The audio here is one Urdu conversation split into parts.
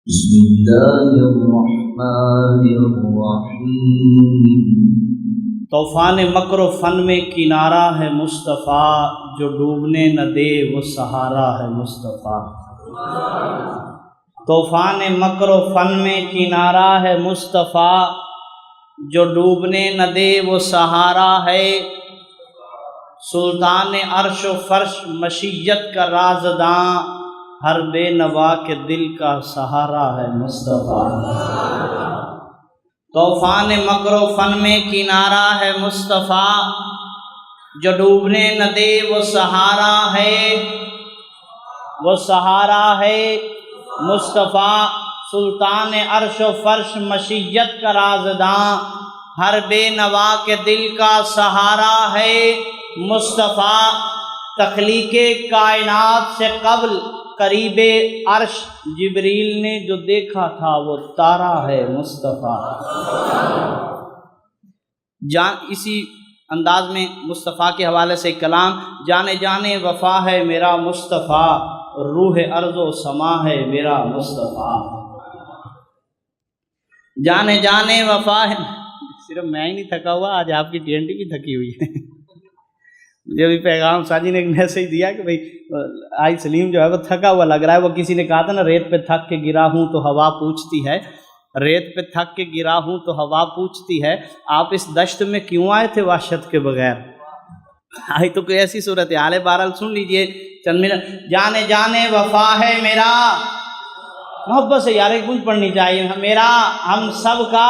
بسم اللہ الرحمن الرحیم۔ طوفان مکر و فن میں کنارہ ہے مصطفیٰ، جو ڈوبنے نہ دے وہ سہارا ہے مصطفیٰ۔ طوفان مکر و فن میں کنارہ ہے مصطفیٰ، جو ڈوبنے نہ دے وہ سہارا ہے۔ سلطان عرش و فرش مشیت کا رازداں، ہر بے نوا کے دل کا سہارا ہے مصطفیٰ۔ طوفان مکر و فن میں کنارہ ہے مصطفیٰ، جو ڈوبنے نہ دے وہ سہارا ہے، وہ سہارا ہے مصطفیٰ۔ سلطان عرش و فرش مشیت کا رازداں، ہر بے نوا کے دل کا سہارا ہے مصطفیٰ۔ تخلیق کائنات سے قبل قریب عرش جبریل نے جو دیکھا تھا وہ تارا ہے مصطفیٰ۔ اسی انداز میں مصطفیٰ کے حوالے سے کلام، جانے جانے وفا ہے میرا مصطفیٰ، روح ارض و سما ہے میرا مصطفیٰ۔ جانے جانے وفا ہے، صرف میں ہی نہیں تھکا ہوا، آج آپ کی ٹینٹی بھی تھکی ہوئی ہے۔ مجھے بھی پیغام ساجی نے ایک میسیج دیا کہ بھئی آج سلیم جو ہے وہ تھکا ہوا لگ رہا ہے۔ وہ کسی نے کہا تھا نا، ریت پہ تھک کے گرا ہوں تو ہوا پوچھتی ہے، ریت پہ تھک کے گرا ہوں تو ہوا پوچھتی ہے، آپ اس دشت میں کیوں آئے تھے وحشت کے بغیر؟ آئی تو کوئی ایسی صورتحال ہے، بہرحال سن لیجئے چند منٹ۔ جانے جانے وفا ہے میرا، محبت سے یار ایک گنج پڑھنی چاہیے، میرا ہم سب کا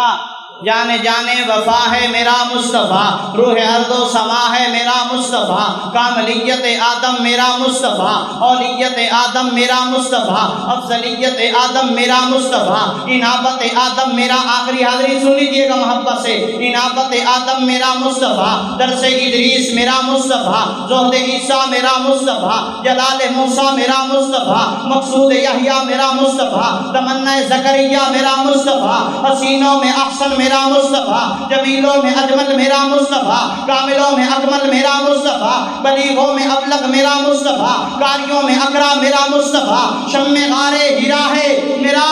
جانے جانے وفا ہے میرا مصطفیٰ، روح ارض و سما ہے میرا مصطفیٰ، کاملیت آدم میرا مصطفیٰ، اولیت آدم میرا مصطفیٰ، افضلیت آدم میرا مصطفیٰ، انابت آدم میرا، آخری حاضری سن لیجئے گا محبت سے، انابت آدم میرا مصطفیٰ، درس ادریس میرا مصطفیٰ، زہد عیسیٰ میرا مصطفیٰ، جلال موسیٰ میرا مصطفیٰ، مقصود یحییٰ میرا مصطفیٰ، تمنا زکریا میرا مصطفیٰ، حسینوں میں احسن میرا مصطفیٰ، جمیلوں میں اجمل میرا مصطفیٰ، کاملوں میں اکمل میرا مصطفیٰ، بلیغوں میں ابلغ میرا مصطفیٰ، قاریوں میں اقرا میرا مصطفیٰ، شمع غار ہیرا ہے میرا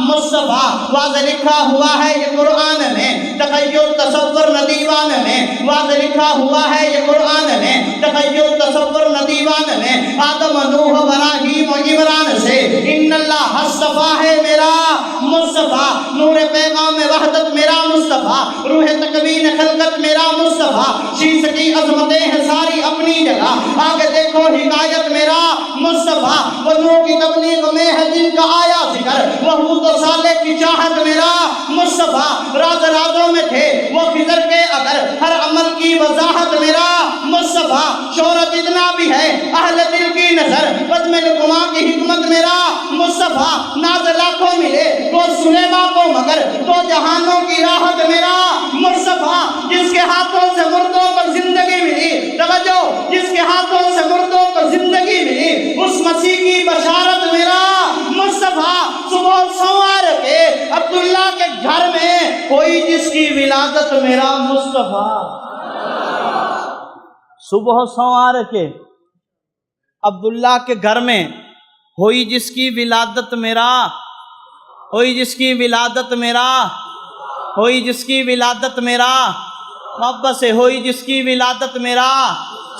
مصطفیٰ۔ واضح لکھا ہوا ہے یہ قرآن میں، تخیل تصور نہ دیوان میں، واضح لکھا ہوا ہے یہ قرآن میں، تخیل تصور نہ دیوان میں، آدم نوح ابراہیم و عمران سے ان اللہ اصطفیٰ ہے میرا مصطفیٰ، نور پیغام وحدت میرا مصطفیٰ، روح تکوین خلقت میرا مصطفیٰ، شیش کی عظمتیں ہیں ساری اپنی جگہ، آگے دیکھو حکایت میرا مصطفیٰ، وہ نور کی تبلیغ میں ہے جن کا آیا ذکر، وہ حود و صالح کی چاہت میرا مصطفیٰ، راز رازوں میں تھے وہ خضر کے اگر، ہر عمل کی وضاحت میرا مصطفیٰ، شہرت اتنا بھی ہے اہل دل کی نظر، بزم القما کی حکمت میرا مصطفیٰ، ناز لاکھوں ملے تو سلیما کو مگر، تو جہانوں کی راحت میرا مصطفیٰ، جس کے ہاتھوں سے مردوں پر زندگی ملی، توجہ، جس کے ہاتھوں سے مردوں پر زندگی ملی، اس مسیح کی بشارت میرا مصطفیٰ، صبح سنوار کے عبداللہ کے گھر میں ہوئی جس کی ولادت میرا مصطفیٰ، صبح سنوار کے عبداللہ کے گھر میں ہوئی جس کی ولادت میرا، ہوئی جس کی ولادت میرا، ہوئی جس کی ولادت میرا، محبت سے ہوئی جس کی ولادت میرا،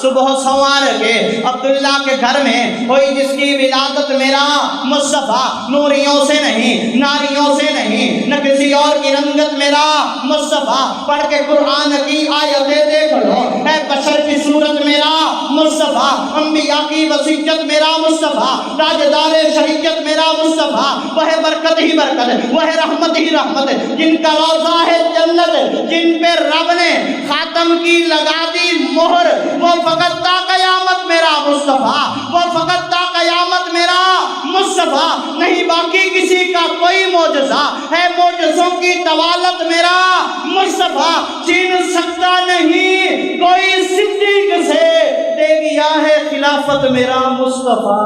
صبح سنوار کے عبداللہ کے گھر میں ہوئی جس کی ولادت میرا مصطفیٰ، نوریوں سے نہیں ناریوں سے نہیں نہ کسی اور کی رنگت میرا مصطفیٰ، پڑھ کے قرآن کی آیتیں دیکھ لو، اے بشر کی صورت میرا مصطفیٰ، انبیاء کی وصیت میرا مصطفیٰ، تاجدار شریعت میرا مصطفیٰ، وہ برکت ہی برکت، وہ رحمت ہی رحمت، جن کا روضہ ہے جنت، جن پہ رب نے خاتم کی لگا دی مہر، وہ فقط تا قیامت میرا مصطفیٰ، وہ فقط تا قیامت میرا مصطفیٰ، نہیں باقی کسی کا کوئی معجزہ ہے، معجزوں کی طوالت میرا مصطفیٰ، چھین سکتا نہیں کوئی صدیق سے، دے گیا ہے خلافت میرا مصطفیٰ۔